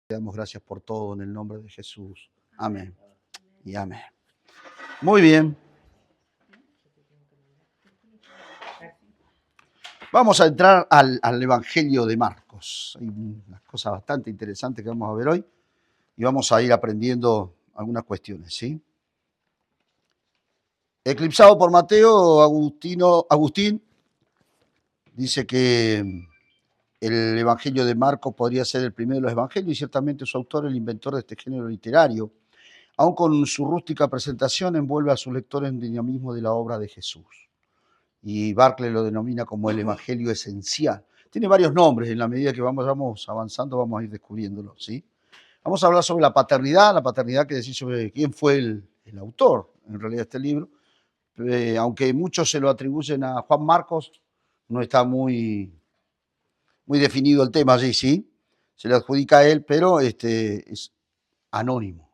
Te damos gracias por todo en el nombre de Jesús. Amén y amén. Muy bien. Vamos a entrar al Evangelio de Marcos. Hay unas cosas bastante interesantes que vamos a ver hoy y vamos a ir aprendiendo algunas cuestiones, ¿sí? Eclipsado por Mateo, Agustín dice que el Evangelio de Marcos podría ser el primero de los evangelios y ciertamente su autor, el inventor de este género literario, aun con su rústica presentación, envuelve a sus lectores en dinamismo de la obra de Jesús. Y Barclay lo denomina como el Evangelio esencial. Tiene varios nombres, en la medida que vamos avanzando vamos a ir descubriéndolo, ¿sí? Vamos a hablar sobre la paternidad que decir sobre quién fue el autor, en realidad, de este libro. Aunque muchos se lo atribuyen a Juan Marcos, no está muy definido el tema allí, ¿sí? Se le adjudica a él, pero es anónimo.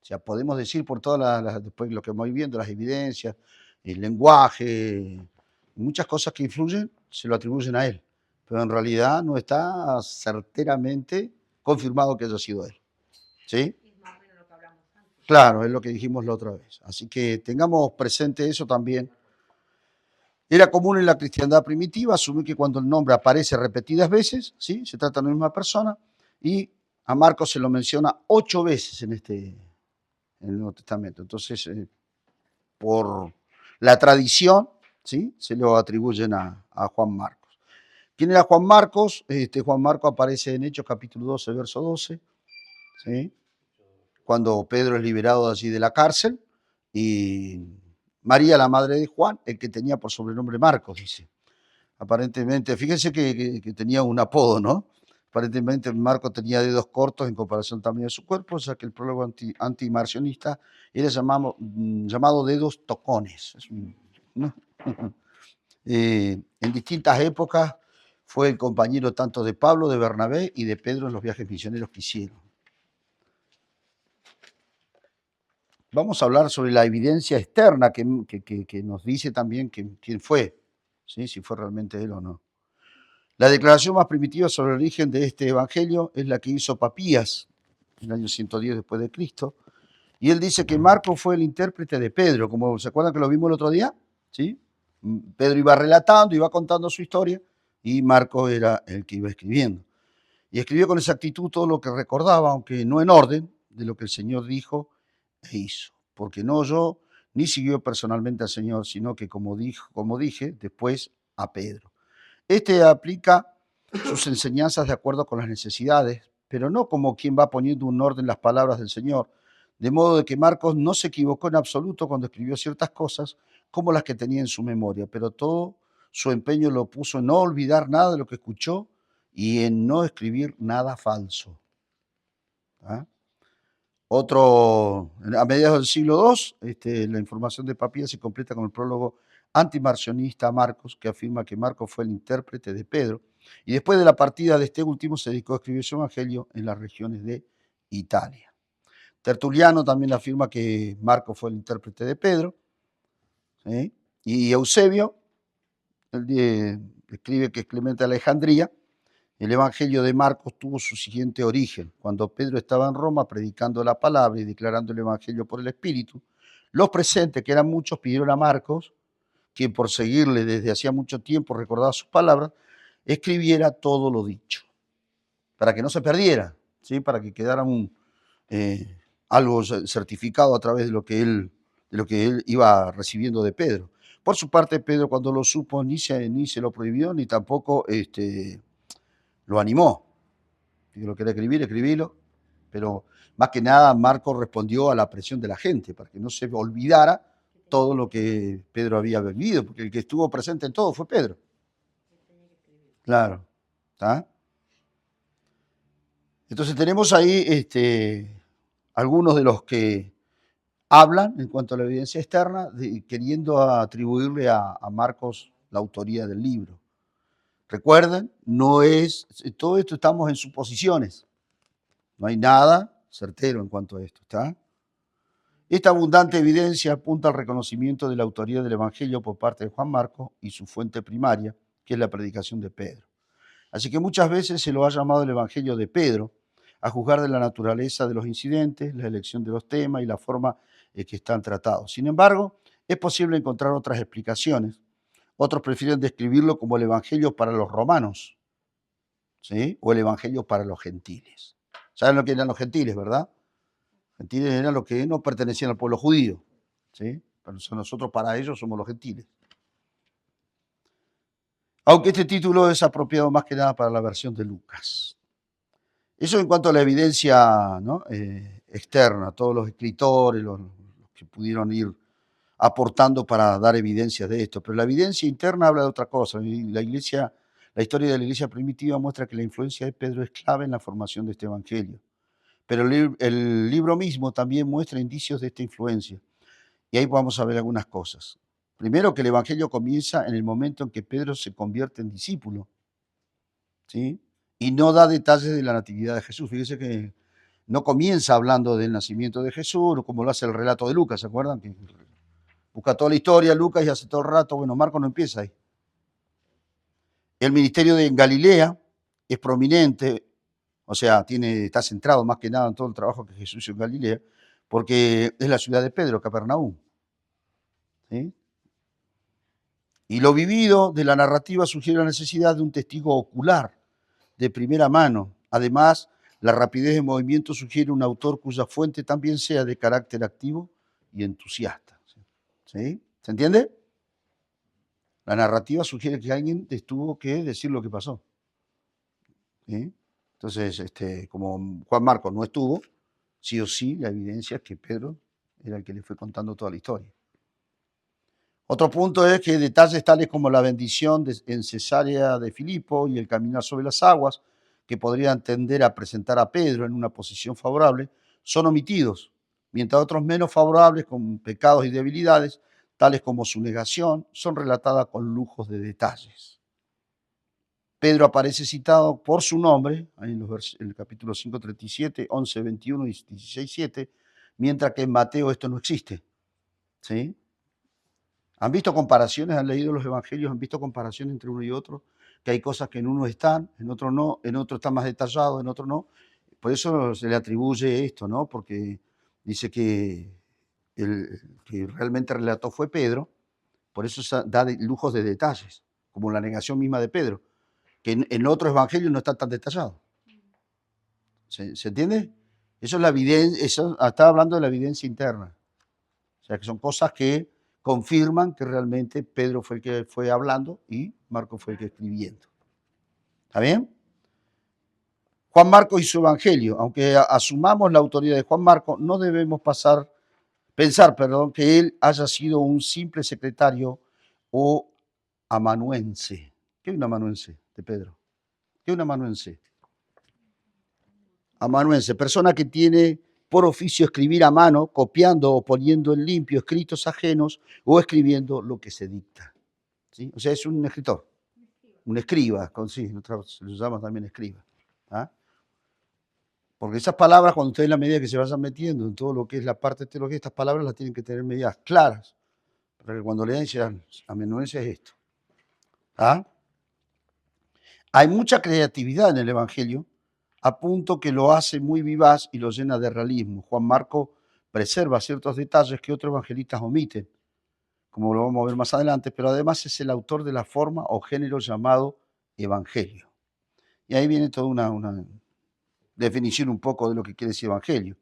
O sea, podemos decir por todas después lo que vamos viendo, las evidencias, el lenguaje, muchas cosas que influyen, se lo atribuyen a él. Pero en realidad no está certeramente confirmado que haya sido él. ¿Sí? Claro, es lo que dijimos la otra vez. Así que tengamos presente eso también. Era común en la cristiandad primitiva asumir que cuando el nombre aparece repetidas veces, ¿sí? Se trata de la misma persona, y a Marcos se lo menciona 8 veces en el Nuevo Testamento. Entonces, por la tradición, ¿sí? Se lo atribuyen a Juan Marcos. ¿Quién era Juan Marcos? Juan Marcos aparece en Hechos capítulo 12, verso 12, ¿sí? Cuando Pedro es liberado de allí de la cárcel, y María, la madre de Juan, el que tenía por sobrenombre Marcos, dice. Aparentemente, fíjense que tenía un apodo, ¿no? Aparentemente Marcos tenía dedos cortos en comparación también a su cuerpo, o sea que el prólogo antimarcionista era llamado dedos tocones. ¿No? En distintas épocas fue el compañero tanto de Pablo, de Bernabé y de Pedro en los viajes misioneros que hicieron. Vamos a hablar sobre la evidencia externa que nos dice también quién fue, ¿sí? Si fue realmente él o no. La declaración más primitiva sobre el origen de este evangelio es la que hizo Papías en el año 110 después de Cristo. Y él dice que Marcos fue el intérprete de Pedro, como se acuerdan que lo vimos el otro día, ¿sí? Pedro iba relatando, iba contando su historia y Marcos era el que iba escribiendo. Y escribió con exactitud todo lo que recordaba, aunque no en orden de lo que el Señor dijo e hizo, porque no oyó ni siguió personalmente al Señor, sino que como dije, después a Pedro. Aplica sus enseñanzas de acuerdo con las necesidades, pero no como quien va poniendo un orden en las palabras del Señor, de modo de que Marcos no se equivocó en absoluto cuando escribió ciertas cosas como las que tenía en su memoria, pero todo su empeño lo puso en no olvidar nada de lo que escuchó y en no escribir nada falso. ¿Ah? A mediados del siglo II, la información de Papías se completa con el prólogo antimarcionista a Marcos, que afirma que Marcos fue el intérprete de Pedro, y después de la partida de este último se dedicó a escribir su evangelio en las regiones de Italia. Tertuliano también afirma que Marcos fue el intérprete de Pedro, ¿sí? Y Eusebio escribe que es Clemente de Alejandría. El Evangelio de Marcos tuvo su siguiente origen. Cuando Pedro estaba en Roma predicando la palabra y declarando el Evangelio por el Espíritu, los presentes, que eran muchos, pidieron a Marcos, quien por seguirle desde hacía mucho tiempo recordaba sus palabras, escribiera todo lo dicho, para que no se perdiera, ¿sí? Para que quedara algo certificado a través de lo que él iba recibiendo de Pedro. Por su parte, Pedro, cuando lo supo, ni se lo prohibió, ni tampoco lo animó. Si lo querés escribir, escribilo. Pero más que nada, Marcos respondió a la presión de la gente, para que no se olvidara todo lo que Pedro había vivido, porque el que estuvo presente en todo fue Pedro. Claro. ¿Está? Entonces tenemos ahí algunos de los que hablan en cuanto a la evidencia externa, queriendo atribuirle a Marcos la autoría del libro. Recuerden, todo esto estamos en suposiciones. No hay nada certero en cuanto a esto, ¿está? Esta abundante evidencia apunta al reconocimiento de la autoría del Evangelio por parte de Juan Marcos y su fuente primaria, que es la predicación de Pedro. Así que muchas veces se lo ha llamado el Evangelio de Pedro, a juzgar de la naturaleza de los incidentes, la elección de los temas y la forma en que están tratados. Sin embargo, es posible encontrar otras explicaciones. Otros prefieren describirlo como el Evangelio para los romanos, ¿sí? O el Evangelio para los gentiles. ¿Saben lo que eran los gentiles, verdad? Gentiles eran los que no pertenecían al pueblo judío, ¿sí? Pero nosotros para ellos somos los gentiles. Aunque este título es apropiado más que nada para la versión de Lucas. Eso en cuanto a la evidencia, ¿no? Externa, todos los escritores, los que pudieron ir aportando para dar evidencias de esto. Pero la evidencia interna habla de otra cosa. Y la historia de la iglesia primitiva muestra que la influencia de Pedro es clave en la formación de este evangelio. Pero el libro mismo también muestra indicios de esta influencia. Y ahí vamos a ver algunas cosas. Primero, que el evangelio comienza en el momento en que Pedro se convierte en discípulo, ¿sí? Y no da detalles de la natividad de Jesús. Fíjese que no comienza hablando del nacimiento de Jesús, como lo hace el relato de Lucas, ¿se acuerdan? Que busca toda la historia, Lucas, y hace todo el rato. Bueno, Marcos no empieza ahí. El ministerio de Galilea es prominente, o sea, está centrado más que nada en todo el trabajo que Jesús hizo en Galilea, porque es la ciudad de Pedro, Capernaum, ¿sí? Y lo vivido de la narrativa sugiere la necesidad de un testigo ocular, de primera mano. Además, la rapidez de movimiento sugiere un autor cuya fuente también sea de carácter activo y entusiasta. ¿Sí? ¿Se entiende? La narrativa sugiere que alguien tuvo que decir lo que pasó. ¿Sí? Entonces, como Juan Marcos no estuvo, sí o sí, la evidencia es que Pedro era el que le fue contando toda la historia. Otro punto es que detalles tales como la bendición en Cesarea de Filipo y el caminar sobre las aguas, que podrían tender a presentar a Pedro en una posición favorable, son omitidos, mientras otros menos favorables, con pecados y debilidades, tales como su negación, son relatadas con lujos de detalles. Pedro aparece citado por su nombre en el capítulo 5, 37, 11, 21 y 16, 7, mientras que en Mateo esto no existe. ¿Sí? ¿Han visto comparaciones? ¿Han leído los evangelios? ¿Han visto comparaciones entre uno y otro? Que hay cosas que en uno están, en otro no, en otro está más detallado, en otro no. Por eso se le atribuye esto, ¿no? Porque dice que el que realmente relató fue Pedro, por eso da lujos de detalles, como la negación misma de Pedro, que en otros evangelios no está tan detallado. ¿Se entiende? Eso es la evidencia, eso está hablando de la evidencia interna. O sea, que son cosas que confirman que realmente Pedro fue el que fue hablando y Marcos fue el que escribiendo. ¿Está bien? Juan Marcos y su evangelio. Aunque asumamos la autoridad de Juan Marcos, no debemos pensar, que él haya sido un simple secretario o amanuense. ¿Qué es un amanuense de Pedro? ¿Qué es un amanuense? Amanuense, persona que tiene por oficio escribir a mano, copiando o poniendo en limpio escritos ajenos o escribiendo lo que se dicta. ¿Sí? O sea, es un escritor, un escriba, sí, se lo llama también escriba. ¿Ah? Porque esas palabras, cuando ustedes, en la medida que se vayan metiendo en todo lo que es la parte de teología, estas palabras las tienen que tener medidas claras, para que cuando lean digan, amanuense es esto. ¿Ah? Hay mucha creatividad en el Evangelio, a punto que lo hace muy vivaz y lo llena de realismo. Juan Marco preserva ciertos detalles que otros evangelistas omiten, como lo vamos a ver más adelante, pero además es el autor de la forma o género llamado evangelio. Y ahí viene toda una definición un poco de lo que quiere decir evangelio.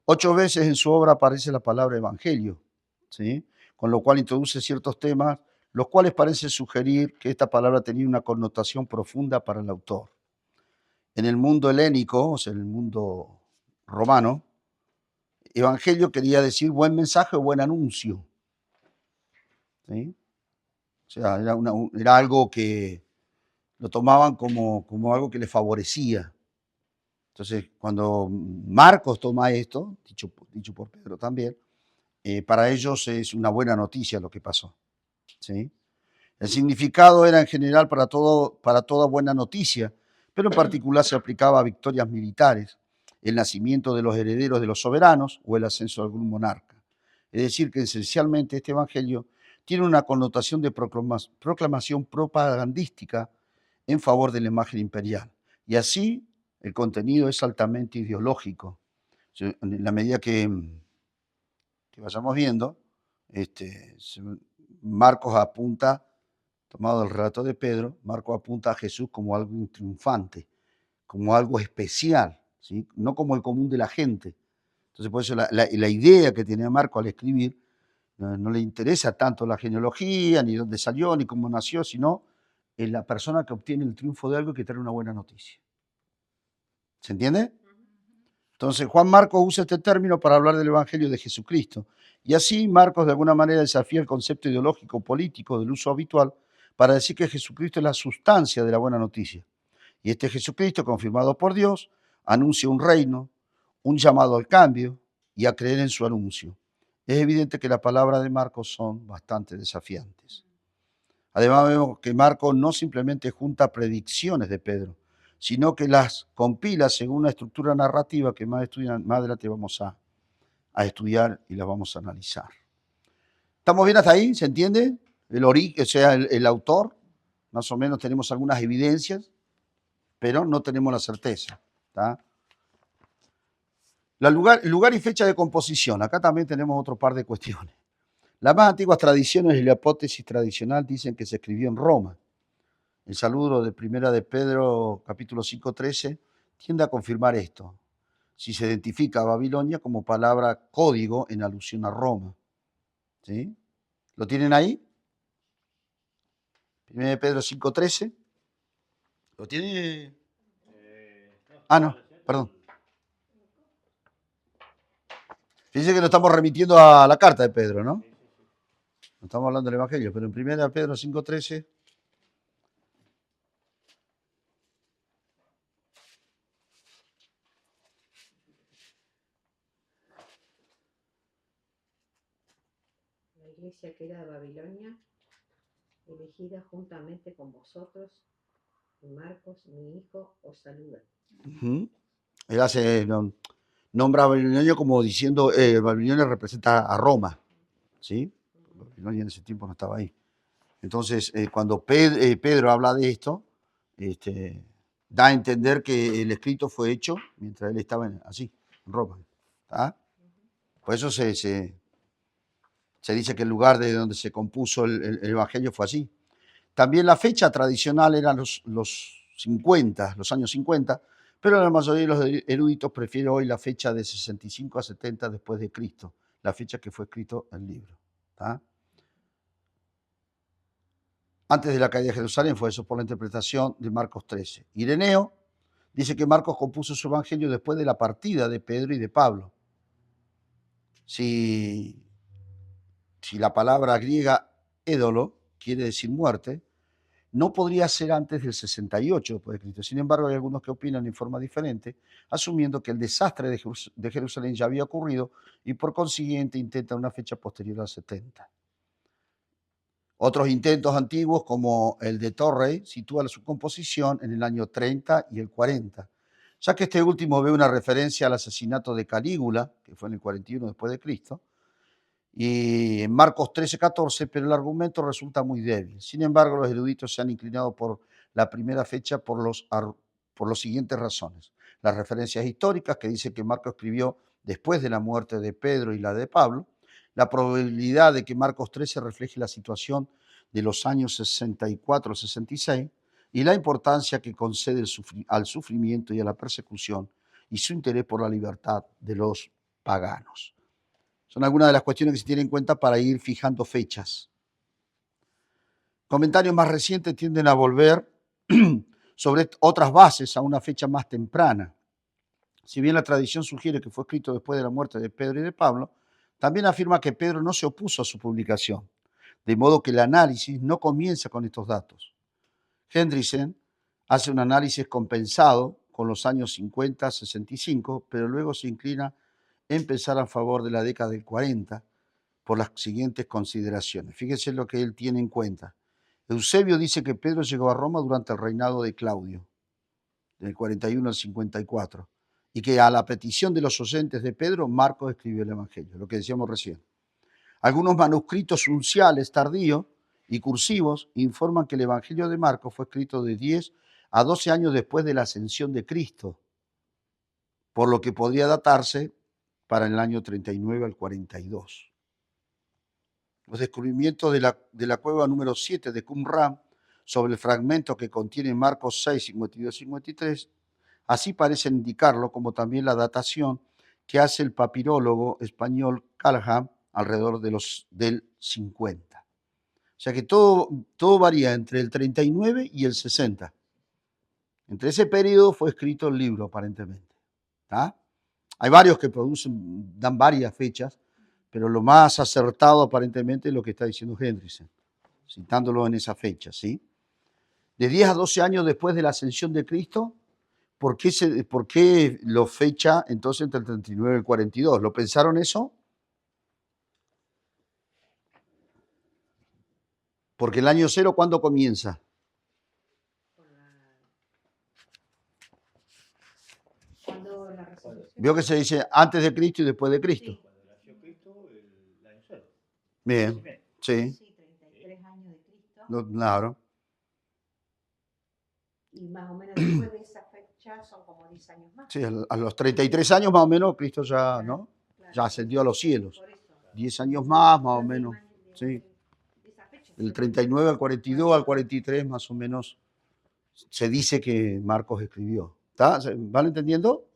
8 veces en su obra aparece la palabra evangelio, ¿sí? Con lo cual introduce ciertos temas, los cuales parecen sugerir que esta palabra tenía una connotación profunda para el autor. En el mundo helénico, o sea, en el mundo romano, evangelio quería decir buen mensaje o buen anuncio. ¿Sí? O sea, era algo que lo tomaban como algo que les favorecía. Entonces, cuando Marcos toma esto, dicho por Pedro también, para ellos es una buena noticia lo que pasó. ¿Sí? El significado era en general para toda buena noticia, pero en particular se aplicaba a victorias militares, el nacimiento de los herederos de los soberanos o el ascenso de algún monarca. Es decir, que esencialmente este evangelio tiene una connotación de proclamación propagandística en favor de la imagen imperial. Y así el contenido es altamente ideológico. En la medida que vayamos viendo, Marcos apunta, tomado del relato de Pedro, Marcos apunta a Jesús como algo triunfante, como algo especial, ¿sí? No como el común de la gente. Entonces, por eso la idea que tenía Marcos al escribir no le interesa tanto la genealogía, ni dónde salió, ni cómo nació, sino en la persona que obtiene el triunfo de algo y que trae una buena noticia. ¿Se entiende? Entonces, Juan Marcos usa este término para hablar del Evangelio de Jesucristo. Y así Marcos de alguna manera desafía el concepto ideológico político del uso habitual para decir que Jesucristo es la sustancia de la buena noticia. Y este Jesucristo, confirmado por Dios, anuncia un reino, un llamado al cambio y a creer en su anuncio. Es evidente que las palabras de Marcos son bastante desafiantes. Además vemos que Marcos no simplemente junta predicciones de Pedro, sino que las compila según una estructura narrativa que más adelante vamos a estudiar y las vamos a analizar. ¿Estamos bien hasta ahí? ¿Se entiende? El origen, o sea, el autor, más o menos tenemos algunas evidencias, pero no tenemos la certeza. ¿Tá? El lugar y fecha de composición. Acá también tenemos otro par de cuestiones. Las más antiguas tradiciones y la hipótesis tradicional dicen que se escribió en Roma. El saludo de Primera de Pedro, capítulo 5:13, tiende a confirmar esto. Si se identifica a Babilonia como palabra código en alusión a Roma. ¿Sí? ¿Lo tienen ahí? Primera de Pedro 5:13. ¿Lo tiene? Ah, no, perdón. Fíjense que nos estamos remitiendo a la carta de Pedro, ¿no? No estamos hablando del Evangelio, pero en Primera de Pedro 5:13. La iglesia que era de Babilonia, elegida juntamente con vosotros, y Marcos, mi hijo, os saluda. Él hace, nombra a Babilonia como diciendo, Babilonia representa a Roma, ¿sí? Babilonia en ese tiempo no estaba ahí. Entonces, cuando Pedro habla de esto, da a entender que el escrito fue hecho mientras él estaba así, en Roma. ¿Tá? Por eso se dice que el lugar de donde se compuso el Evangelio fue así. También la fecha tradicional eran los 50, los años 50, pero la mayoría de los eruditos prefieren hoy la fecha de 65 a 70 después de Cristo, la fecha que fue escrito el libro. ¿Tá? Antes de la caída de Jerusalén, fue eso por la interpretación de Marcos 13. Ireneo dice que Marcos compuso su evangelio después de la partida de Pedro y de Pablo. Si la palabra griega édolo quiere decir muerte, no podría ser antes del 68 después de Cristo. Sin embargo, hay algunos que opinan en forma diferente, asumiendo que el desastre de Jerusalén ya había ocurrido y por consiguiente intentan una fecha posterior al 70. Otros intentos antiguos, como el de Torrey, sitúan su composición en el año 30 y el 40, ya que este último ve una referencia al asesinato de Calígula, que fue en el 41 después de Cristo, y en Marcos 13:14, pero el argumento resulta muy débil. Sin embargo, los eruditos se han inclinado por la primera fecha por las siguientes razones. Las referencias históricas, que dice que Marcos escribió después de la muerte de Pedro y la de Pablo, la probabilidad de que Marcos 13 refleje la situación de los años 64-66 y la importancia que concede al sufrimiento y a la persecución y su interés por la libertad de los paganos. Son algunas de las cuestiones que se tienen en cuenta para ir fijando fechas. Comentarios más recientes tienden a volver sobre otras bases a una fecha más temprana. Si bien la tradición sugiere que fue escrito después de la muerte de Pedro y de Pablo, también afirma que Pedro no se opuso a su publicación, de modo que el análisis no comienza con estos datos. Hendriksen hace un análisis compensado con los años 50-65, pero luego se inclina en pensar a favor de la década del 40 por las siguientes consideraciones. Fíjense lo que él tiene en cuenta. Eusebio dice que Pedro llegó a Roma durante el reinado de Claudio, del 41 al 54, y que a la petición de los oyentes de Pedro, Marcos escribió el Evangelio, lo que decíamos recién. Algunos manuscritos unciales tardíos y cursivos informan que el Evangelio de Marcos fue escrito de 10 a 12 años después de la ascensión de Cristo. por lo que podría datarse para el año 39 al 42. Los descubrimientos de la cueva número 7 de Qumran sobre el fragmento que contiene Marcos 6, 52 y 53, así parecen indicarlo, como también la datación que hace el papirólogo español Calham alrededor del 50. O sea que todo varía entre el 39 y el 60. Entre ese periodo fue escrito el libro, aparentemente. ¿Tá? Hay varios que dan varias fechas, pero lo más acertado aparentemente es lo que está diciendo Hendriksen, citándolo en esa fecha, ¿sí? De 10 a 12 años después de la ascensión de Cristo, ¿por qué lo fecha entonces entre el 39 y el 42? ¿Lo pensaron eso? Porque el año cero, ¿cuándo comienza? Cuando la resurrección. Veo que se dice antes de Cristo y después de Cristo. Sí. Cuando nació Cristo, el año cero. Bien, sí, Sí, 33 años de Cristo. claro. Y más o menos después de esa fecha son como 10 años más. Sí, a los 33 años más o menos Cristo ya, ¿no? Claro. Ya ascendió a los cielos. Por eso. 10 años más o menos. Sí. De esa fecha. Del 39 al 42 al 43 más o menos se dice que Marcos escribió. ¿Está? ¿Van entendiendo?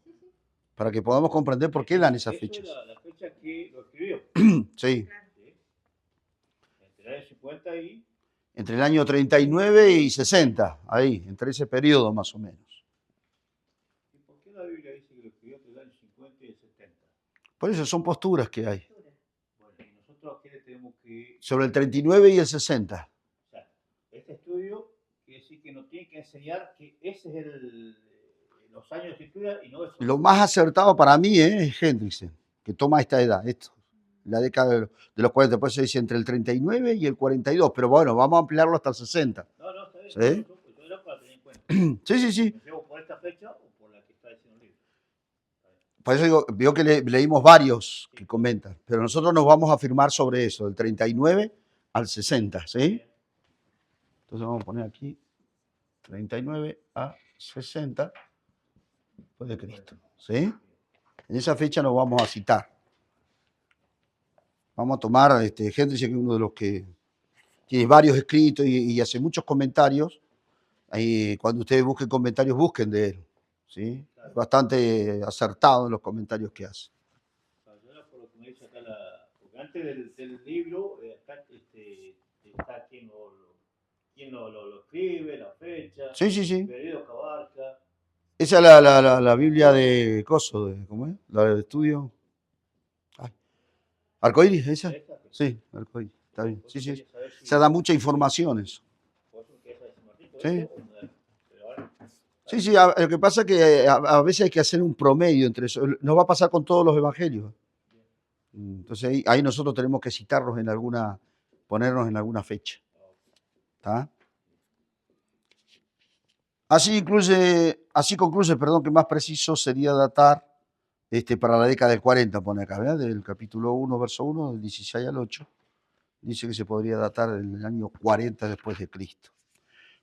Para que podamos comprender por qué dan esas fechas. Esa es la fecha que lo escribió. Sí. Entre el año 50 y... Entre el año 39 y 60, ahí, entre ese periodo más o menos. ¿Y por qué la Biblia dice que lo escribió entre el año 50 y el 70? Por eso son posturas que hay. Bueno, y nosotros aquí le tenemos que... Sobre el 39 y el 60. O sea, este estudio quiere decir que nos tiene que enseñar que ese es los años de escritura y no eso. Lo más acertado para mí es Hendriksen, que toma esta edad, esto, la década de los 40, por eso dice entre el 39 y el 42, pero bueno, vamos a ampliarlo hasta el 60. No, está bien. ¿Sí? Yo era para tener en cuenta. Sí. ¿Me llevo por esta fecha o por la que está diciendo el libro? Por eso digo, veo que leímos varios que comentan, pero nosotros nos vamos a afirmar sobre eso, del 39 al 60, ¿sí? Entonces vamos a poner aquí 39 a 60 después de Cristo, ¿sí? En esa fecha nos vamos a citar. Vamos a tomar Hendriksen, que es uno de los que tiene varios escritos y hace muchos comentarios. Ahí, cuando ustedes busquen comentarios, busquen de él, ¿sí? Claro. Bastante acertado en los comentarios que hace. Yo era por lo que me dice acá porque antes del libro está quién lo escribe, la fecha, Sí. el periodo que abarca. Esa es la Biblia de Coso, ¿cómo es? La de estudio. ¿Arcoíris, esa? Sí, Arcoíris, está bien. Sí. Se da mucha información eso. Sí. Sí, lo que pasa es que a veces hay que hacer un promedio entre eso. Nos va a pasar con todos los evangelios. Entonces ahí nosotros tenemos que citarlos en ponernos en alguna fecha. ¿Está? Así concluye, que más preciso sería datar para la década del 40, pone acá, ¿verdad? Del capítulo 1, verso 1, del 16 al 8. Dice que se podría datar del año 40 después de Cristo.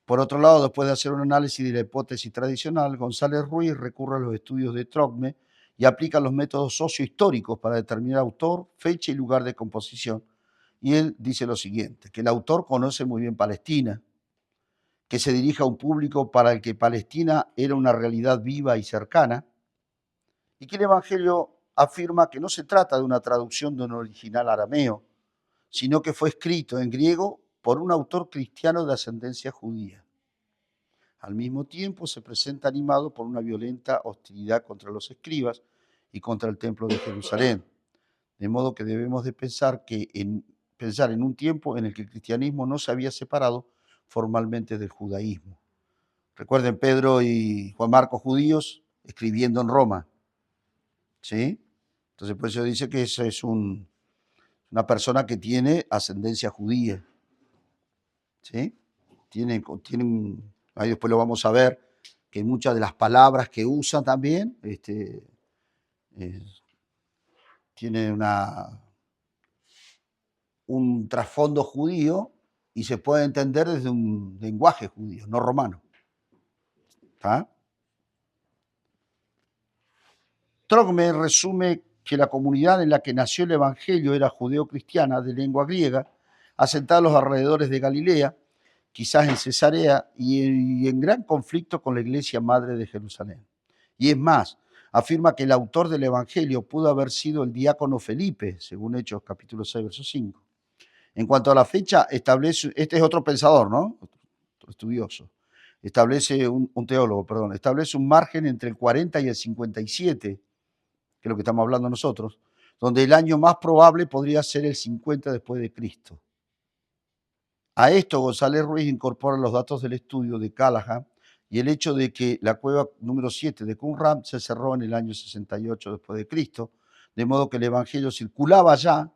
Por otro lado, después de hacer un análisis de la hipótesis tradicional, González Ruiz recurre a los estudios de Trocme y aplica los métodos sociohistóricos para determinar autor, fecha y lugar de composición. Y él dice lo siguiente, que el autor conoce muy bien Palestina, que se dirige a un público para el que Palestina era una realidad viva y cercana, y que el Evangelio afirma que no se trata de una traducción de un original arameo, sino que fue escrito en griego por un autor cristiano de ascendencia judía. Al mismo tiempo se presenta animado por una violenta hostilidad contra los escribas y contra el templo de Jerusalén, de modo que debemos de pensar en un tiempo en el que el cristianismo no se había separado formalmente del judaísmo. Recuerden, Pedro y Juan Marcos, judíos, escribiendo en Roma, ¿sí? Entonces, por eso dice que esa es una persona que tiene ascendencia judía, ¿sí? Ahí después lo vamos a ver, que muchas de las palabras que usan también tienen un trasfondo judío y se puede entender desde un lenguaje judío, no romano. ¿Está? Trogme resume que la comunidad en la que nació el Evangelio era judeo-cristiana de lengua griega, asentada a los alrededores de Galilea, quizás en Cesarea, y en gran conflicto con la iglesia madre de Jerusalén. Y es más, afirma que el autor del Evangelio pudo haber sido el diácono Felipe, según Hechos capítulo 6, verso 5. En cuanto a la fecha, establece, este es otro pensador, ¿no? Otro estudioso. Establece un teólogo, perdón, establece un margen entre el 40 y el 57, que es lo que estamos hablando nosotros, donde el año más probable podría ser el 50 después de Cristo. A esto González Ruiz incorpora los datos del estudio de Callahan y el hecho de que la cueva número 7 de Qumran se cerró en el año 68 después de Cristo, de modo que el evangelio circulaba ya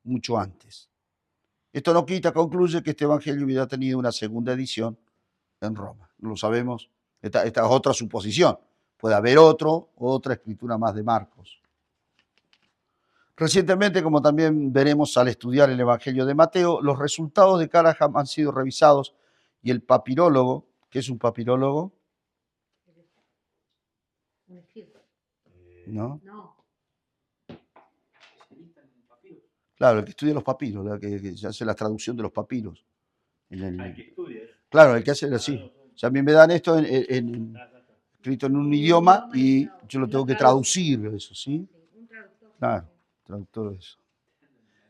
mucho antes. Esto no quita, concluye que este evangelio hubiera tenido una segunda edición en Roma. No lo sabemos, esta es otra suposición. Puede haber otra escritura más de Marcos. Recientemente, como también veremos al estudiar el Evangelio de Mateo, los resultados de Callahan han sido revisados y el papirólogo, ¿qué es un papirólogo? Un escrito. ¿No? No. Claro, el que estudia los papiros, que hace la traducción de los papiros. Al que estudia. Claro, el que hace así. O sea, a mí me dan esto escrito en un idioma y yo lo tengo que traducir, eso, ¿sí? Un traductor. Claro, traductor de eso.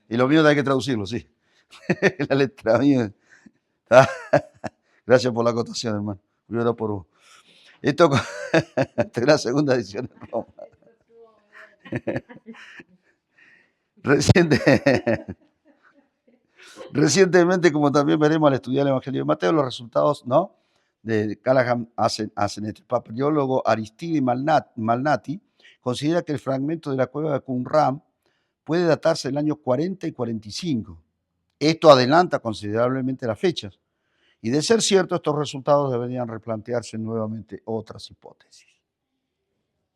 Y lo mío hay que traducirlo, sí. La letra mía. Gracias por la acotación, hermano. Yo era por vos. Esto esta es la segunda edición de Roma. Recientemente, como también veremos al estudiar el Evangelio de Mateo, los resultados, ¿no?, de Callahan hacen este papirólogo Aristide Malnati considera que el fragmento de la cueva de Qumran puede datarse del año 40 y 45. Esto adelanta considerablemente las fechas. Y de ser cierto, estos resultados deberían replantearse nuevamente otras hipótesis.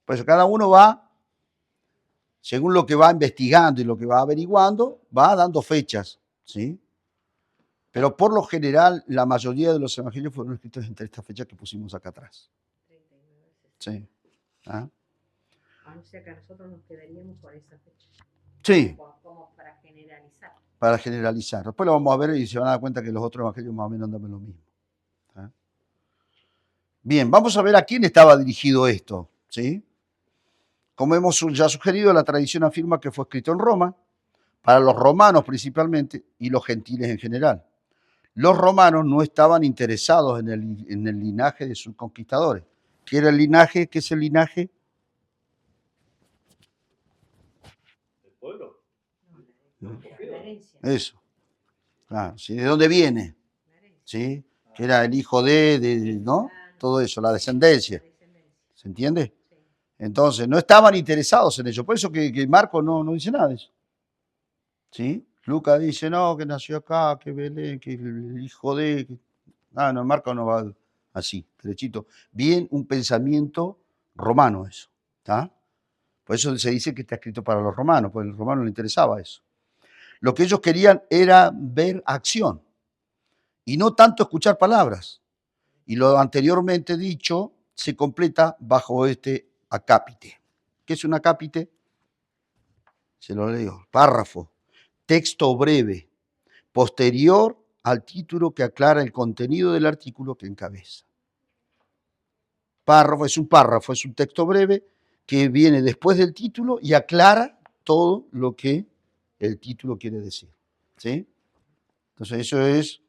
Pues cada uno va, según lo que va investigando y lo que va averiguando, va dando fechas, ¿sí? Pero por lo general, la mayoría de los evangelios fueron escritos entre estas fechas que pusimos acá atrás. 39, 60. Sí. ¿Ah? O sea que nosotros nos quedaríamos con esa fecha. Sí, Como para generalizar. para generalizar. Después lo vamos a ver y se van a dar cuenta que los otros evangelios más o menos andan en lo mismo. ¿Ah? Bien, vamos a ver a quién estaba dirigido esto, ¿sí? Como hemos ya sugerido, la tradición afirma que fue escrito en Roma, para los romanos principalmente y los gentiles en general. Los romanos no estaban interesados en el linaje de sus conquistadores. ¿Qué era el linaje? ¿Qué es el linaje? ¿El pueblo? La herencia. Eso. Claro, ¿sí? ¿De dónde viene? La herencia. ¿Sí? Que era el hijo ¿no? Todo eso, la descendencia. ¿Se entiende? Sí. Entonces, no estaban interesados en ello. Por eso que Marcos no dice nada de eso. ¿Sí? Lucas dice, no, que nació acá, que Belén, que el hijo de... No, Marcos no va así, derechito. Bien un pensamiento romano eso. ¿Está? Por eso se dice que está escrito para los romanos, porque a los romanos les interesaba eso. Lo que ellos querían era ver acción y no tanto escuchar palabras. Y lo anteriormente dicho se completa bajo este acápite. ¿Qué es un acápite? Se lo leo. Párrafo. Texto breve, posterior al título que aclara el contenido del artículo que encabeza. Párrafo es un texto breve que viene después del título y aclara todo lo que el título quiere decir. ¿Sí? Entonces eso es,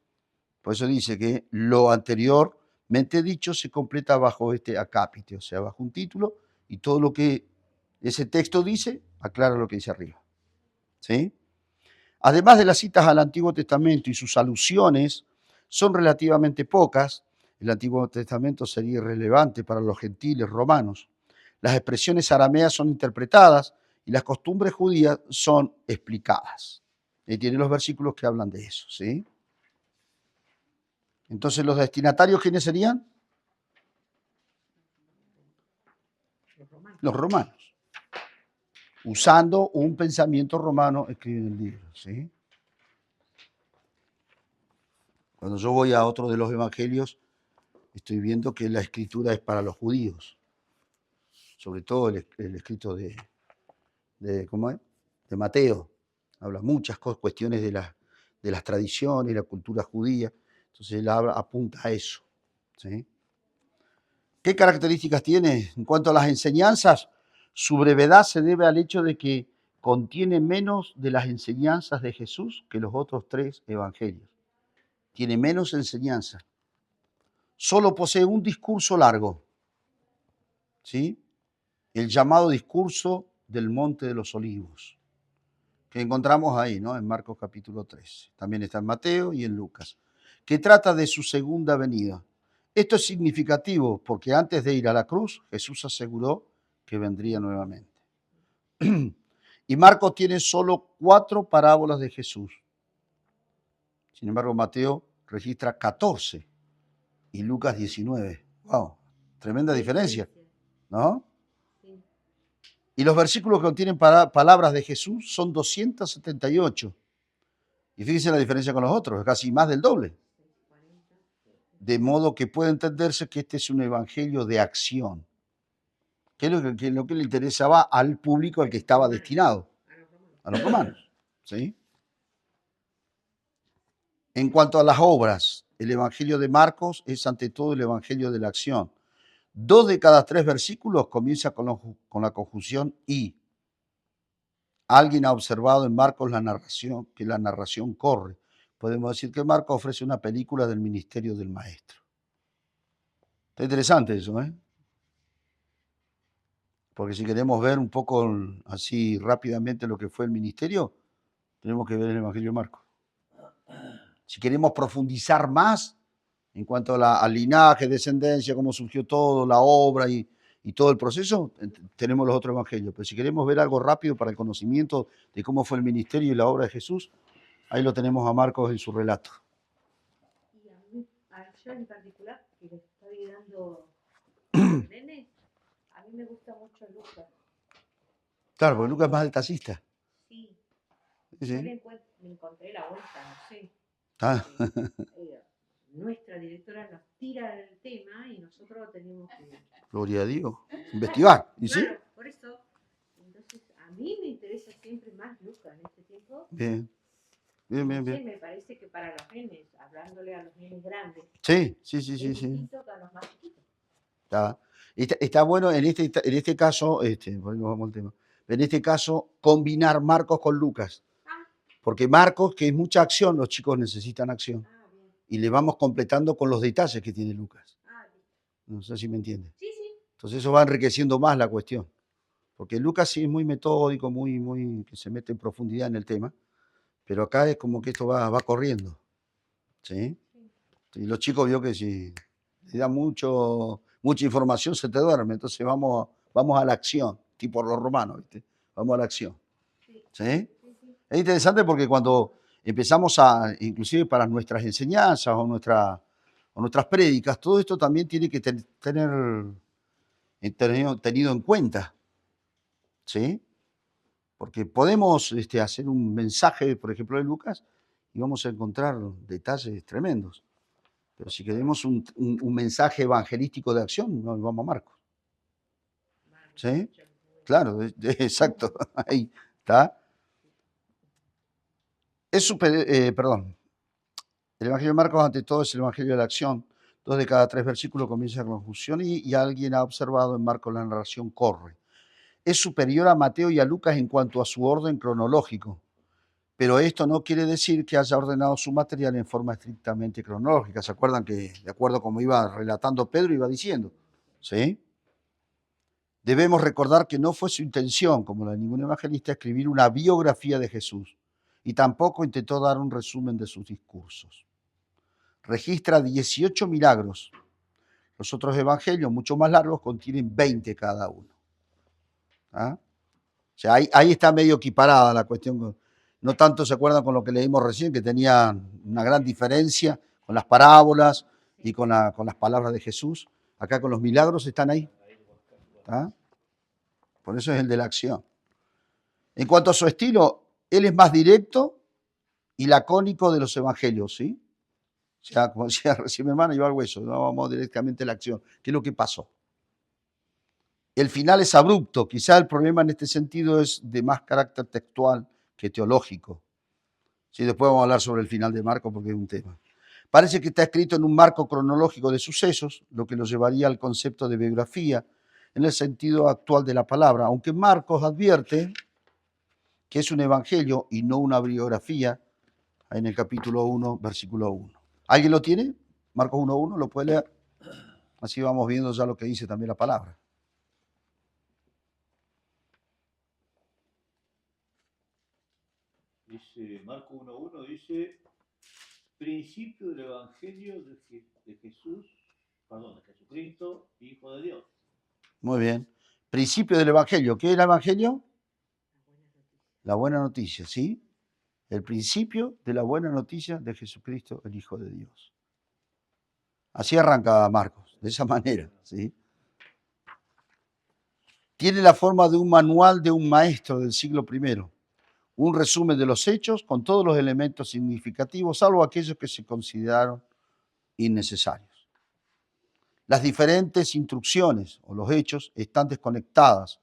por eso dice que lo anteriormente dicho se completa bajo este acápite, o sea, bajo un título y todo lo que ese texto dice, aclara lo que dice arriba. ¿Sí? Además de las citas al Antiguo Testamento y sus alusiones son relativamente pocas, el Antiguo Testamento sería irrelevante para los gentiles romanos. Las expresiones arameas son interpretadas y las costumbres judías son explicadas. Y tiene los versículos que hablan de eso, ¿sí? Entonces, ¿los destinatarios quiénes serían? Los romanos. Usando un pensamiento romano, escriben el libro, ¿sí? Cuando yo voy a otro de los evangelios, estoy viendo que la escritura es para los judíos. sobre todo el escrito ¿cómo es? De Mateo. Habla muchas cuestiones de las tradiciones y la cultura judía. Entonces él apunta a eso. ¿Sí? ¿Qué características tiene? En cuanto a las enseñanzas, su brevedad se debe al hecho de que contiene menos de las enseñanzas de Jesús que los otros 3 evangelios. Tiene menos enseñanza. Solo posee un discurso largo, ¿sí? El llamado discurso del Monte de los Olivos, que encontramos ahí, ¿no? En Marcos capítulo 13. También está en Mateo y en Lucas, que trata de su segunda venida. Esto es significativo porque antes de ir a la cruz, Jesús aseguró que vendría nuevamente. Y Marcos tiene solo 4 parábolas de Jesús. Sin embargo, Mateo registra 14 y Lucas 19. ¡Wow! Tremenda diferencia, ¿no? Sí. Y los versículos que contienen palabras de Jesús son 278. Y fíjense la diferencia con los otros, es casi más del doble. 640. De modo que puede entenderse que este es un evangelio de acción, que es lo que le interesaba al público al que estaba destinado, A los romanos. a los romanos. ¿Sí? En cuanto a las obras, el evangelio de Marcos es ante todo el evangelio de la acción. 2 de cada 3 versículos comienza con la conjunción y. Alguien ha observado en Marcos que la narración corre. Podemos decir que Marcos ofrece una película del ministerio del maestro. Está interesante eso, ¿eh? Porque si queremos ver un poco así rápidamente lo que fue el ministerio, tenemos que ver el Evangelio de Marcos. Si queremos profundizar más en cuanto al linaje, descendencia, cómo surgió todo, la obra y todo el proceso, tenemos los otros evangelios. Pero si queremos ver algo rápido para el conocimiento de cómo fue el ministerio y la obra de Jesús, ahí lo tenemos a Marcos en su relato. Y a yo en particular, que le estoy dando al nene, a mí me gusta mucho Lucas. Claro, porque Lucas es más detallista. Sí. Sí, Yo sí. le encontré la vuelta, no sé. Ah, Nuestra directora nos tira el tema y nosotros tenemos que... gloria a Dios. Investigar. ¿Y sí? Claro, por eso. Entonces, a mí me interesa siempre más Lucas en este tiempo. Bien. Bien, bien, No sé, bien. me parece que para los nenes, hablándole a los nenes grandes, Sí. es distinto que a los más chiquitos. Está bueno en este caso, bueno, vamos al tema. En este caso, combinar Marcos con Lucas. Ah, Porque Marcos, que es mucha acción, los chicos necesitan acción. bien. Y le vamos completando con los detalles que tiene Lucas. Listo. No sé si me entiende. Sí, sí. Entonces eso va enriqueciendo más la cuestión. Porque Lucas sí es muy metódico, que se mete en profundidad en el tema. Pero acá es como que esto va corriendo. ¿Sí? Y los chicos vio que si le da mucha información se te duerme. Entonces vamos a la acción, tipo los romanos, ¿viste? Vamos a la acción. ¿Sí? Es interesante porque cuando empezamos inclusive para nuestras enseñanzas o nuestras prédicas, todo esto también tiene que tener tenido en cuenta. ¿Sí? Porque podemos hacer un mensaje, por ejemplo, de Lucas, y vamos a encontrar detalles tremendos. Pero si queremos un mensaje evangelístico de acción, no, vamos a Marcos. ¿Sí? Claro, exacto. Ahí está. Perdón. El Evangelio de Marcos, ante todo, es el Evangelio de la acción. 2 de cada 3 versículos comienza con conjunción y alguien ha observado en Marcos la narración corre. Es superior a Mateo y a Lucas en cuanto a su orden cronológico. Pero esto no quiere decir que haya ordenado su material en forma estrictamente cronológica. ¿Se acuerdan que, de acuerdo a como iba relatando Pedro, iba diciendo? ¿Sí? Debemos recordar que no fue su intención, como la de ningún evangelista, escribir una biografía de Jesús y tampoco intentó dar un resumen de sus discursos. Registra 18 milagros. Los otros evangelios, mucho más largos, contienen 20 cada uno. ¿Ah? O sea, ahí está medio equiparada la cuestión. No tanto se acuerdan con lo que leímos recién, que tenía una gran diferencia con las parábolas y con las palabras de Jesús. Acá con los milagros están ahí. ¿Ah? Por eso es el de la acción. En cuanto a su estilo, él es más directo y lacónico de los evangelios, ¿sí? O sea, como decía recién mi hermano, yo hago eso, no vamos directamente a la acción. ¿Qué es lo que pasó? El final es abrupto. Quizá el problema en este sentido es de más carácter textual que teológico. Sí, después vamos a hablar sobre el final de Marcos porque es un tema. Parece que está escrito en un marco cronológico de sucesos, lo que lo llevaría al concepto de biografía en el sentido actual de la palabra, aunque Marcos advierte que es un evangelio y no una biografía en el capítulo 1, versículo 1. ¿Alguien lo tiene? Marcos 1.1, ¿lo puede leer? Así vamos viendo ya lo que dice también la palabra. Dice, Marco 1.1 dice, principio del Evangelio de Jesús, perdón, de Jesucristo, Hijo de Dios. Muy bien. Principio del evangelio. ¿Qué es el evangelio? La buena noticia, ¿sí? El principio de la buena noticia de Jesucristo, el Hijo de Dios. Así arranca Marcos, de esa manera, ¿sí? Tiene la forma de un manual de un maestro del siglo I, un resumen de los hechos con todos los elementos significativos, salvo aquellos que se consideraron innecesarios. Las diferentes instrucciones o los hechos están desconectadas,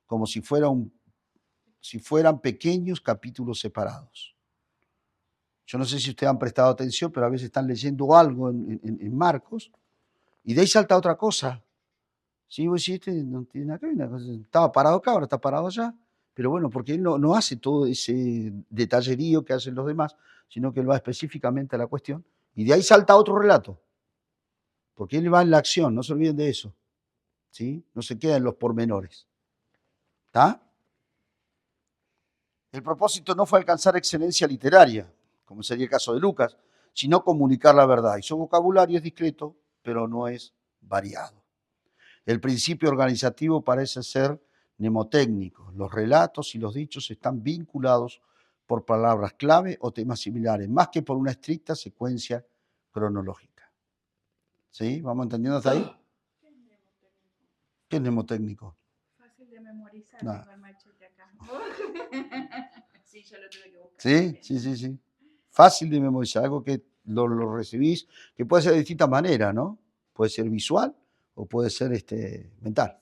como si fueran pequeños capítulos separados. Yo no sé si ustedes han prestado atención, pero a veces están leyendo algo en Marcos y de ahí salta otra cosa. Sí, vos decís, este no tiene nada que ver, una cosa, estaba parado acá, ahora está parado allá. Pero bueno, porque él no hace todo ese detallerío que hacen los demás, sino que él va específicamente a la cuestión y de ahí salta otro relato. Porque él va en la acción, no se olviden de eso. ¿Sí? No se queda en los pormenores. ¿Está? El propósito no fue alcanzar excelencia literaria, como sería el caso de Lucas, sino comunicar la verdad. Y su vocabulario es discreto, pero no es variado. El principio organizativo parece ser mnemotécnico. Los relatos y los dichos están vinculados por palabras clave o temas similares, más que por una estricta secuencia cronológica. ¿Sí? ¿Vamos entendiendo hasta ahí? ¿Qué es mnemotécnico? Fácil de memorizar, No. tengo el machete acá. Sí, yo lo tuve que buscar. Sí. Fácil de memorizar, algo que lo recibís, que puede ser de distintas maneras, ¿no? Puede ser visual o puede ser mental.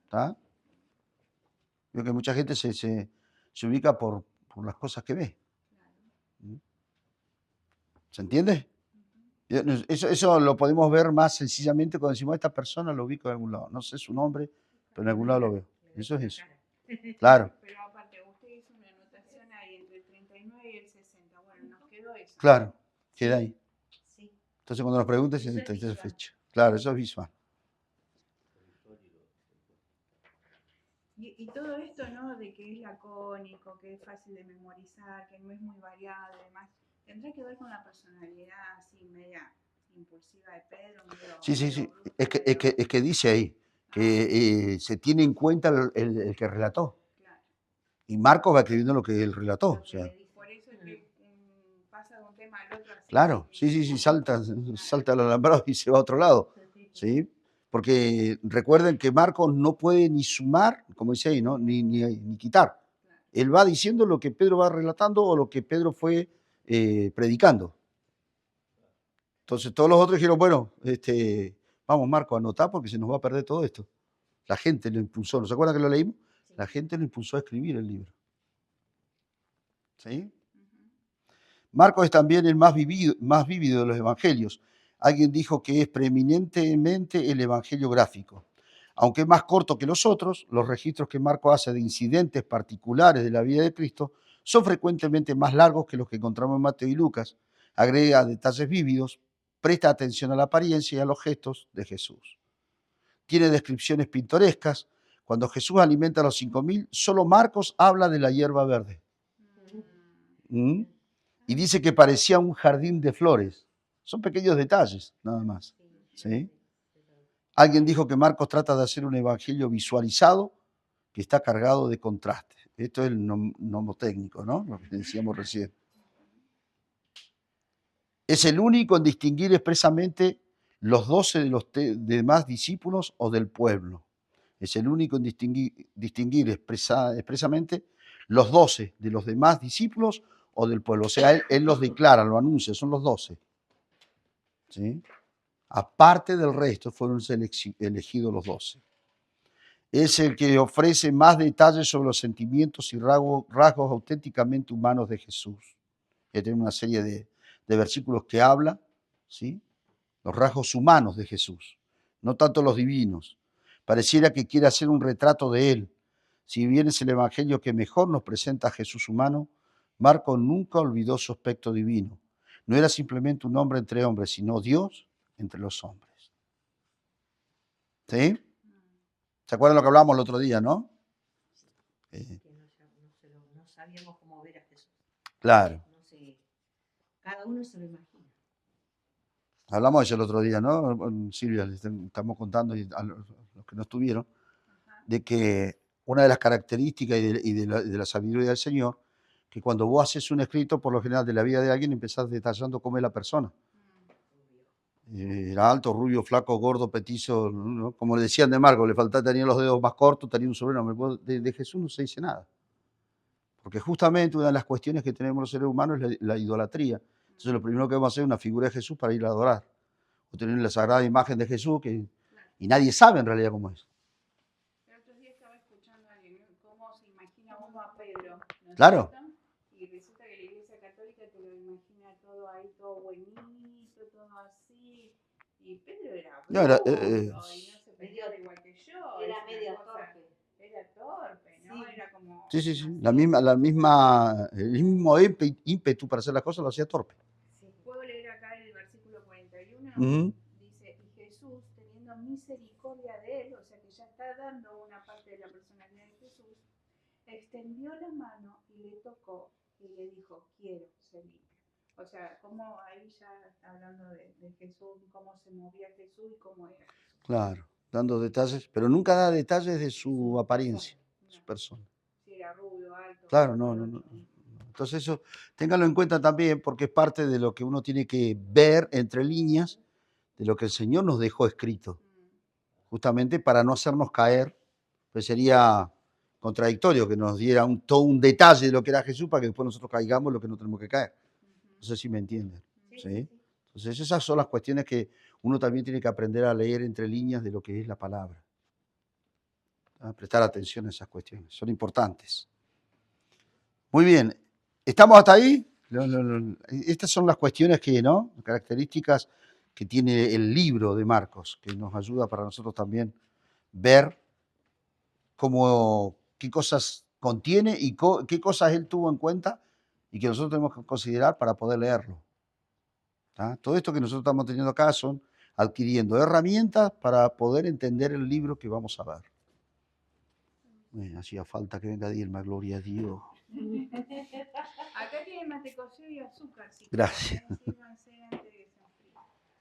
¿Está? Veo que mucha gente se ubica por las cosas que ve. ¿Se entiende? Eso lo podemos ver más sencillamente cuando decimos, esta persona lo ubico en algún lado. No sé su nombre, pero en algún lado lo veo. Eso es eso. Claro. Pero aparte, usted hizo una anotación ahí entre el 39 y el 60. Bueno, nos quedó eso. Claro, queda ahí. Sí. Entonces cuando nos preguntes, Eso es esta visual. fecha. Claro, eso es visual. Y todo esto, ¿no? De que es lacónico, que es fácil de memorizar, que no es muy variado y demás, ¿tendrá que ver con la personalidad así media impulsiva de Pedro? Sí. Brusca, Es que dice ahí que se tiene en cuenta el que relató. Claro. Y Marcos va escribiendo lo que él relató. Lo O que sea, le di- Por eso es que pasa de un tema al otro así. claro, sí, salta el alambrado y se va a otro lado. ¿Sí? Porque recuerden que Marcos no puede ni sumar, como dice ahí, ¿no? ni quitar. Él va diciendo lo que Pedro va relatando o lo que Pedro fue predicando. Entonces todos los otros dijeron, bueno, vamos Marco, anotá porque se nos va a perder todo esto. La gente lo impulsó, ¿no se acuerdan que lo leímos? La gente lo impulsó a escribir el libro. ¿Sí? Marcos es también el más vívido de los evangelios. Alguien dijo que es preeminentemente el evangelio gráfico. Aunque es más corto que los otros, los registros que Marcos hace de incidentes particulares de la vida de Cristo son frecuentemente más largos que los que encontramos en Mateo y Lucas. Agrega detalles vívidos, presta atención a la apariencia y a los gestos de Jesús. Tiene descripciones pintorescas. Cuando Jesús alimenta a los 5.000, solo Marcos habla de la hierba verde. ¿Mm? Y dice que parecía un jardín de flores. Son pequeños detalles, nada más. ¿Sí? Alguien dijo que Marcos trata de hacer un evangelio visualizado que está cargado de contrastes. Esto es el nomotécnico, ¿no? Lo que decíamos recién. Es el único en distinguir expresamente los 12 de los demás discípulos o del pueblo. Es el único en distinguir expresamente los 12 de los demás discípulos o del pueblo. O sea, él los declara, lo anuncia, son los 12. ¿Sí? Aparte del resto, fueron elegidos los 12. es el que ofrece más detalles sobre los sentimientos y rasgos auténticamente humanos de Jesús. Ya tiene una serie de versículos que habla, ¿sí? Los rasgos humanos de Jesús, no tanto los divinos. Pareciera que quiere hacer un retrato de él. Si bien es el evangelio que mejor nos presenta a Jesús humano, Marcos nunca olvidó su aspecto divino. No era simplemente un hombre entre hombres, sino Dios entre los hombres. ¿Sí? ¿Se acuerdan lo que hablamos el otro día, no? Que no sabíamos cómo ver a Jesús. Claro. Cada uno se lo imagina. Hablamos de eso el otro día, ¿no? Silvia, le estamos contando a los que no estuvieron, de que una de las características y de la sabiduría del Señor, que cuando vos haces un escrito, por lo general, de la vida de alguien, empezás detallando cómo es la persona. Era alto, rubio, flaco, gordo, petizo, ¿no? Como le decían de Marco, le faltaba, tenía los dedos más cortos, tenía un sobrenombre. De Jesús no se dice nada. Porque justamente una de las cuestiones que tenemos los seres humanos es la idolatría. Entonces lo primero que vamos a hacer es una figura de Jesús para ir a adorar. O tener la sagrada imagen de Jesús, y nadie sabe en realidad cómo es. El otro día estaba escuchando a alguien cómo se imagina uno a Pedro, ¿no es Claro. cierto? Y resulta que la Iglesia Católica te lo imagina todo ahí, todo buenito, todo así. Y Pedro era No, era, bruto, y no se peleaba igual que yo. Era es medio una cosa- torpe. Era torpe, ¿no? Sí. Era como... Sí, sí, sí. así. El mismo ímpetu para hacer las cosas lo hacía torpe. ¿Puedo leer acá el versículo 41? Ujú. Dice, y Jesús, teniendo misericordia de él, o sea que ya está dando una parte de la personalidad de Jesús, extendió la mano y le tocó y le dijo, quiero ser limpio. O sea, como ahí ya está hablando de Jesús, cómo se movía Jesús y cómo era Jesús. Claro, dando detalles, pero nunca da detalles de su apariencia, de su persona. Si era rubio, alto. Claro, no. Entonces eso, ténganlo en cuenta también porque es parte de lo que uno tiene que ver entre líneas de lo que el Señor nos dejó escrito, justamente para no hacernos caer, pues sería contradictorio que nos diera todo un detalle de lo que era Jesús para que después nosotros caigamos en lo que no tenemos que caer. No sé si me entienden. ¿Sí? Entonces esas son las cuestiones que uno también tiene que aprender a leer entre líneas de lo que es la palabra. A prestar atención a esas cuestiones, son importantes. Muy bien, ¿estamos hasta ahí? Estas son las cuestiones que, ¿no? Características que tiene el libro de Marcos, que nos ayuda para nosotros también ver qué cosas contiene y qué cosas él tuvo en cuenta y que nosotros tenemos que considerar para poder leerlo. ¿Tá? Todo esto que nosotros estamos teniendo acá son adquiriendo herramientas para poder entender el libro que vamos a ver. Hacía falta que venga Dilma, gloria a Dios. Acá tiene mate cocido y azúcar. Si Gracias. sírvanse antes de San Frío.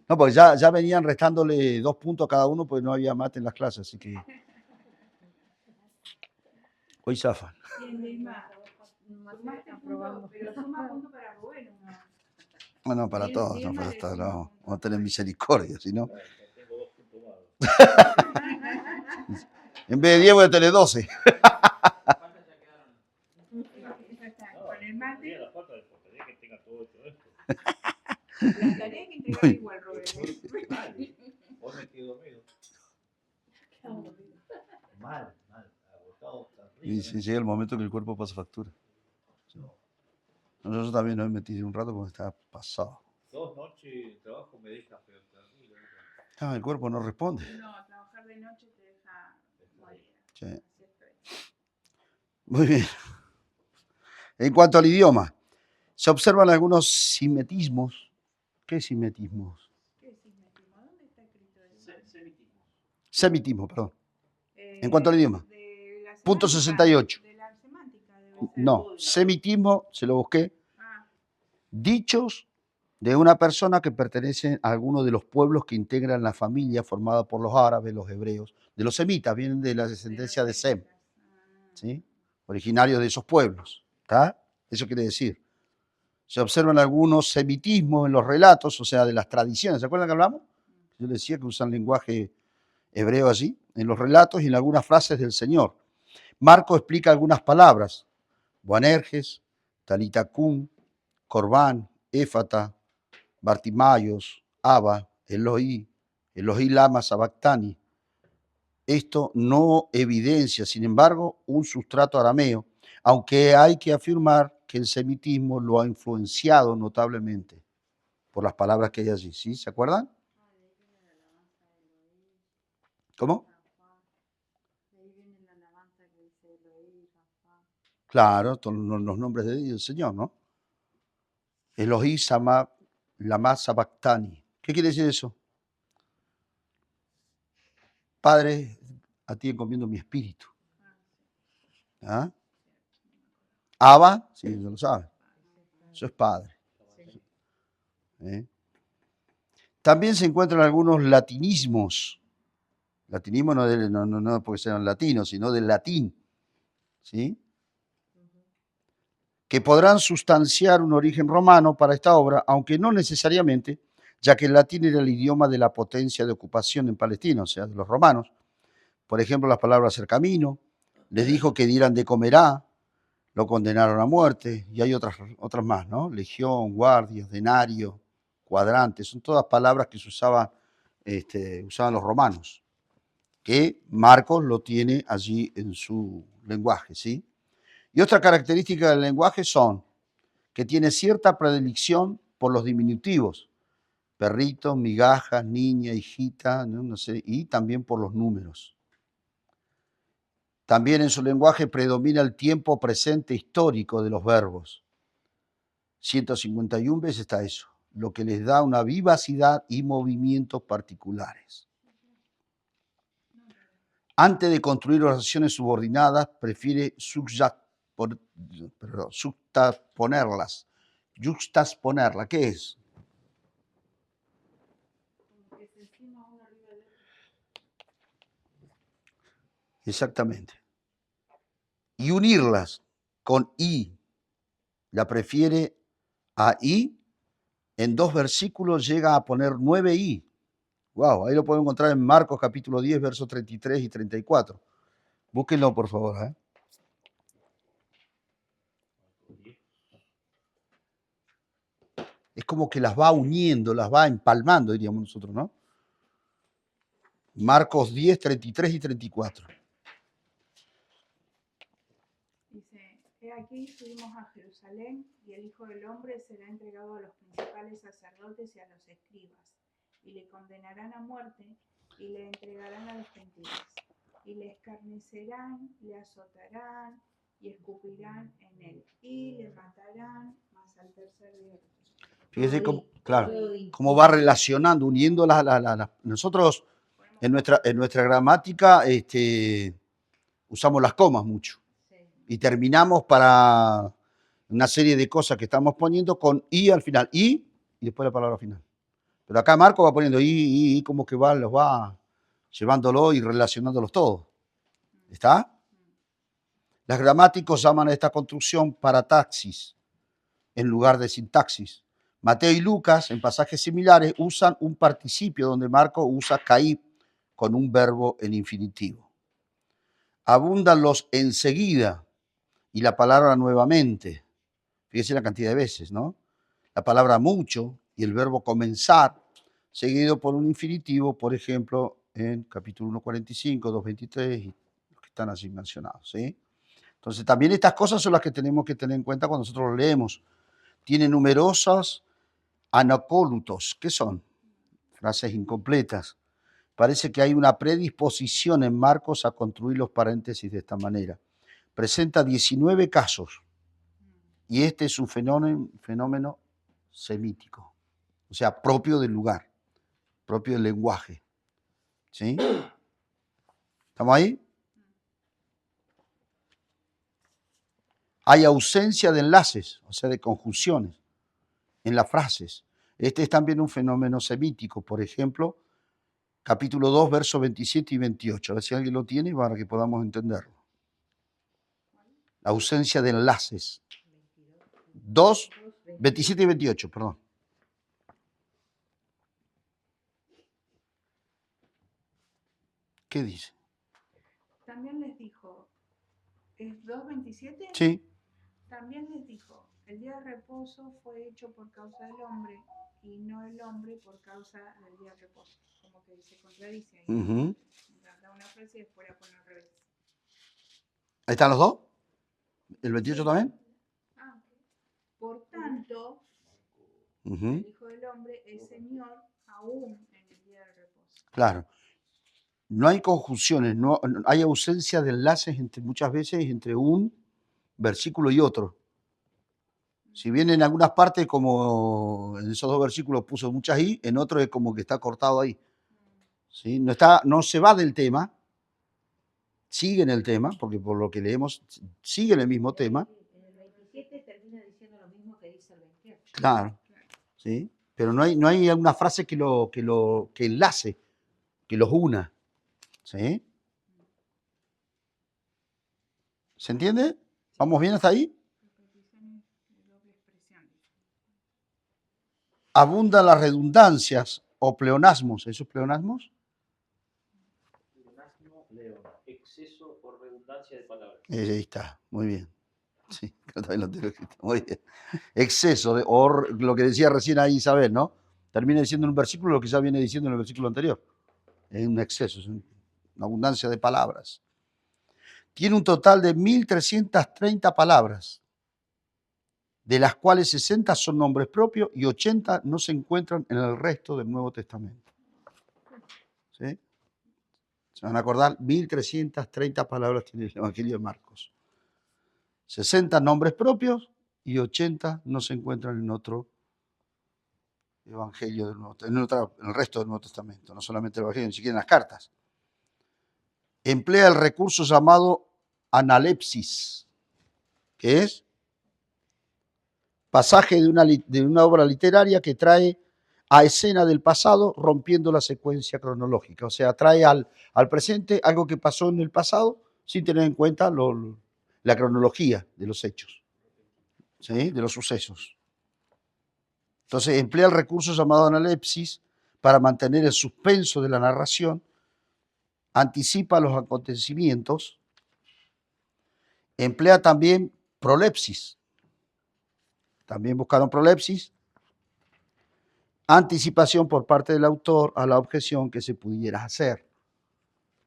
No, porque ya venían restándole 2 puntos a cada uno porque no había mate en las clases, así que hoy zafan. Pero suma punto para Rubén, ¿no? Bueno, para Bien, todos, bien no, para merecido. todos, no, vamos a tener misericordia, si no. Tengo 2 puntos más. En vez de 10 voy a tener 12. Ya está, No, con el mate. mira la falta de oportunidad que tenga todo esto. La tarea hay que entregar igual, Rubén. Vale. Vos me quedo dormido. Mal, agotado. Y si llega el momento que el cuerpo pasa factura. Nosotros también nos hemos metido un rato porque estaba pasado. 2 noches de trabajo me deja pero terrible. El cuerpo no responde. No, trabajar de noche te deja morir. Sí. Así estoy. Muy bien. En cuanto al idioma, se observan algunos simetismos. ¿Qué simetismos? ¿Qué es sismetismo? ¿Dónde está escrito eso? Semitismo, perdón. En cuanto al idioma. De la Punto semántica, 68. De la semántica debe ser. No, semitismo, se lo busqué. Ah, Dichos de una persona que pertenece a alguno de los pueblos que integran la familia formada por los árabes, los hebreos, de los semitas, vienen de la descendencia de Sem, ¿sí? Originarios de esos pueblos. ¿Está? Eso quiere decir. Se observan algunos semitismos en los relatos, o sea, de las tradiciones. ¿Se acuerdan que hablamos? Yo les decía que usan lenguaje hebreo allí, en los relatos y en algunas frases del Señor. Marco explica algunas palabras. Boanerges, Talitacum, Corbán, Éfata, Bartimaios, Abba, Eloí, Eloí lama sabactani. esto no evidencia, sin embargo, un sustrato arameo, aunque hay que afirmar que el semitismo lo ha influenciado notablemente por las palabras que hay allí, ¿sí? ¿Se acuerdan? ¿Cómo? Claro, los nombres de Dios, del Señor, ¿no? Elohim Sama Lama Sabactani. ¿Qué quiere decir eso? Padre, a ti encomiendo mi espíritu. ¿Ah? Abba, sí, ya lo sabe. Eso es Padre. ¿Eh? También se encuentran algunos latinismos. Latinismo no porque sean latinos, sino del latín. ¿Sí? Que podrán sustanciar un origen romano para esta obra, aunque no necesariamente, ya que el latín era el idioma de la potencia de ocupación en Palestina, o sea, de los romanos. Por ejemplo, las palabras el camino, les dijo que dieran de comerá, lo condenaron a muerte, y hay otras más, ¿no? Legión, guardias, denario, cuadrantes, son todas palabras que se usaban los romanos, que Marcos lo tiene allí en su lenguaje, ¿sí? Y otra característica del lenguaje son que tiene cierta predilección por los diminutivos, perrito, migajas, niña, hijita, no sé, y también por los números. También en su lenguaje predomina el tiempo presente histórico de los verbos. 151 veces está eso, lo que les da una vivacidad y movimientos particulares. Antes de construir oraciones subordinadas, prefiere juxtaponerlas. Juxtaponerla, ¿qué es? Exactamente. Y unirlas con I. La prefiere a I. En 2 versículos llega a poner 9 I. Wow, ahí lo podemos encontrar en Marcos capítulo 10, versos 33 y 34. Búsquenlo, por favor. Es como que las va uniendo, las va empalmando, diríamos nosotros, ¿no? Marcos 10, 33 y 34. Dice, he aquí subimos a Jerusalén y el Hijo del Hombre será entregado a los principales sacerdotes y a los escribas, y le condenarán a muerte y le entregarán a los gentiles, y le escarnecerán, le azotarán y escupirán en él, y le matarán, mas al tercer día. Fíjese cómo va relacionando, uniendo nosotros en nuestra gramática usamos las comas mucho. Y terminamos para una serie de cosas que estamos poniendo con I al final. Y después la palabra final. Pero acá Marco va poniendo I, como que los va llevándolo y relacionándolos todos. ¿Está? Los gramáticos llaman a esta construcción parataxis en lugar de sintaxis. Mateo y Lucas, en pasajes similares, usan un participio donde Marco usa caib con un verbo en infinitivo. Abundan los enseguida y la palabra nuevamente. Fíjense la cantidad de veces, ¿no? La palabra mucho y el verbo comenzar, seguido por un infinitivo, por ejemplo, en capítulo 1:45, 2:23 y los que están así mencionados, ¿sí? Entonces, también estas cosas son las que tenemos que tener en cuenta cuando nosotros lo leemos. Tiene numerosos anacólutos. ¿Qué son? Frases incompletas. Parece que hay una predisposición en Marcos a construir los paréntesis de esta manera. Presenta 19 casos y este es un fenómeno semítico, o sea, propio del lugar, propio del lenguaje. ¿Sí? ¿Estamos ahí? Hay ausencia de enlaces, o sea, de conjunciones en las frases. Este es también un fenómeno semítico. Por ejemplo, capítulo 2, versos 27 y 28. A ver si alguien lo tiene para que podamos entenderlo. La ausencia de enlaces. 2, 27 y 28, perdón. ¿Qué dice? También les dijo, ¿es 2:27? Sí. También les dijo, el día de reposo fue hecho por causa del hombre y no el hombre por causa del día de reposo. Como que se contradice ahí. Uh-huh. Da una frase y después la pone al revés. ¿Ahí están los dos? ¿El 28 también? Ah, ok. Por tanto, Ujú, el Hijo del Hombre es Señor aún en el día del reposo. claro. No hay conjunciones, no hay ausencia de enlaces muchas veces entre un versículo y otro. Si bien en algunas partes, como en esos dos versículos puso muchas i, en otros es como que está cortado ahí. ¿Sí? No se va del tema, sigue en el tema, porque por lo que leemos, sigue en el mismo tema. En el 27 termina diciendo lo mismo que dice el 28. Claro, ¿sí? Pero no hay una frase que enlace, que los una. ¿Sí? ¿Se entiende? ¿Vamos bien hasta ahí? Repeticiones de doble expresión. Abundan las redundancias o pleonasmos. ¿Esos pleonasmos? Pleonasmo, leo. Exceso o redundancia de palabras. Ahí está, muy bien. Sí, también lo tengo escrito. Muy bien. Exceso, lo que decía recién ahí Isabel, ¿no? Termina diciendo en un versículo lo que ya viene diciendo en el versículo anterior. Es un exceso, es una abundancia de palabras. Tiene un total de 1330 palabras, de las cuales 60 son nombres propios y 80 no se encuentran en el resto del Nuevo Testamento. ¿Sí? Se van a acordar, 1330 palabras tiene el Evangelio de Marcos. 60 nombres propios y 80 no se encuentran en otro Evangelio del Nuevo Testamento, en el resto del Nuevo Testamento, no solamente el Evangelio, ni siquiera en las cartas. Emplea el recurso llamado analepsis, que es pasaje de una obra literaria que trae a escena del pasado rompiendo la secuencia cronológica. O sea, trae al presente algo que pasó en el pasado sin tener en cuenta la cronología de los hechos, ¿sí? De los sucesos. Entonces emplea el recurso llamado analepsis para mantener el suspenso de la narración, anticipa los acontecimientos, emplea también prolepsis. También buscaron prolepsis, anticipación por parte del autor a la objeción que se pudiera hacer.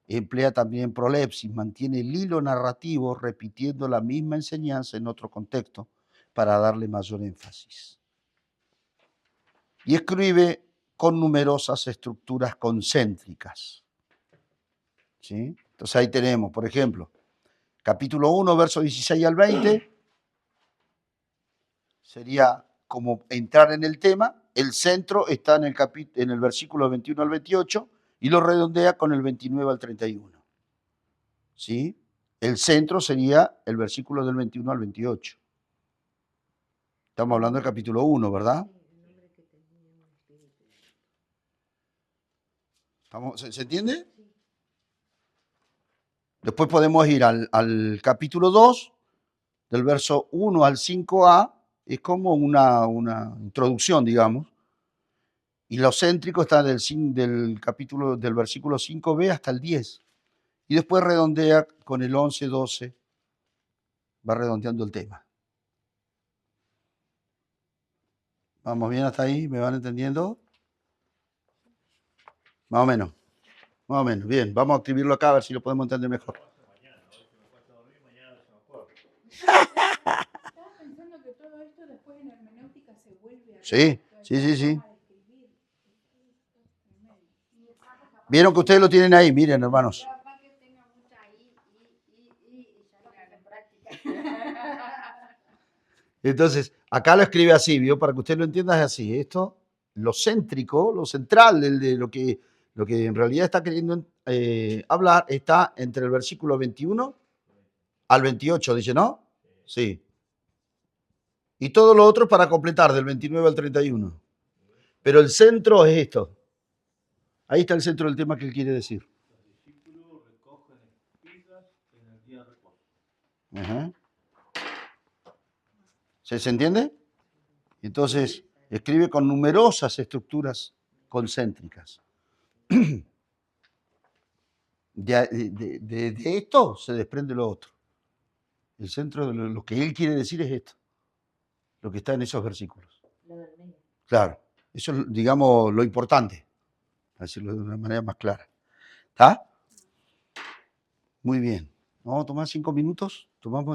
Emplea también prolepsis, mantiene el hilo narrativo repitiendo la misma enseñanza en otro contexto para darle mayor énfasis. Y escribe con numerosas estructuras concéntricas. ¿Sí? Entonces ahí tenemos, por ejemplo, capítulo 1, versos 16 al 20, sería como entrar en el tema, el centro está en el versículo 21 al 28 y lo redondea con el 29 al 31. ¿Sí? El centro sería el versículo del 21 al 28. Estamos hablando del capítulo 1, ¿verdad? ¿Se entiende? Después podemos ir al capítulo 2, del verso 1 al 5a, es como una introducción, digamos. Y lo céntrico está del versículo 5b hasta el 10. Y después redondea con el 11, 12, va redondeando el tema. ¿Vamos bien hasta ahí? ¿Me van entendiendo? Más o menos. Más o menos. Bien, vamos a escribirlo acá a ver si lo podemos entender mejor. Estaba pensando que todo esto después en hermenéutica se vuelve a Sí. Vieron que ustedes lo tienen ahí, miren, hermanos. Entonces, acá lo escribe así, ¿vio? Para que usted lo entienda es así. Esto, lo céntrico, lo central de lo que en realidad está queriendo hablar, está entre el versículo 21 al 28, dice, ¿no? Sí. Y todo lo otro es para completar, del 29 al 31. Pero el centro es esto. Ahí está el centro del tema que él quiere decir. Los discípulos recogen espigas en el día de reposo. Ajá. ¿Se entiende? Entonces, escribe con numerosas estructuras concéntricas. De esto se desprende lo otro. El centro de lo que él quiere decir es esto, lo que está en esos versículos. Claro, eso es, digamos, lo importante, a decirlo de una manera más clara. ¿Está? Muy bien. Vamos a tomar 5 minutos. Tomamos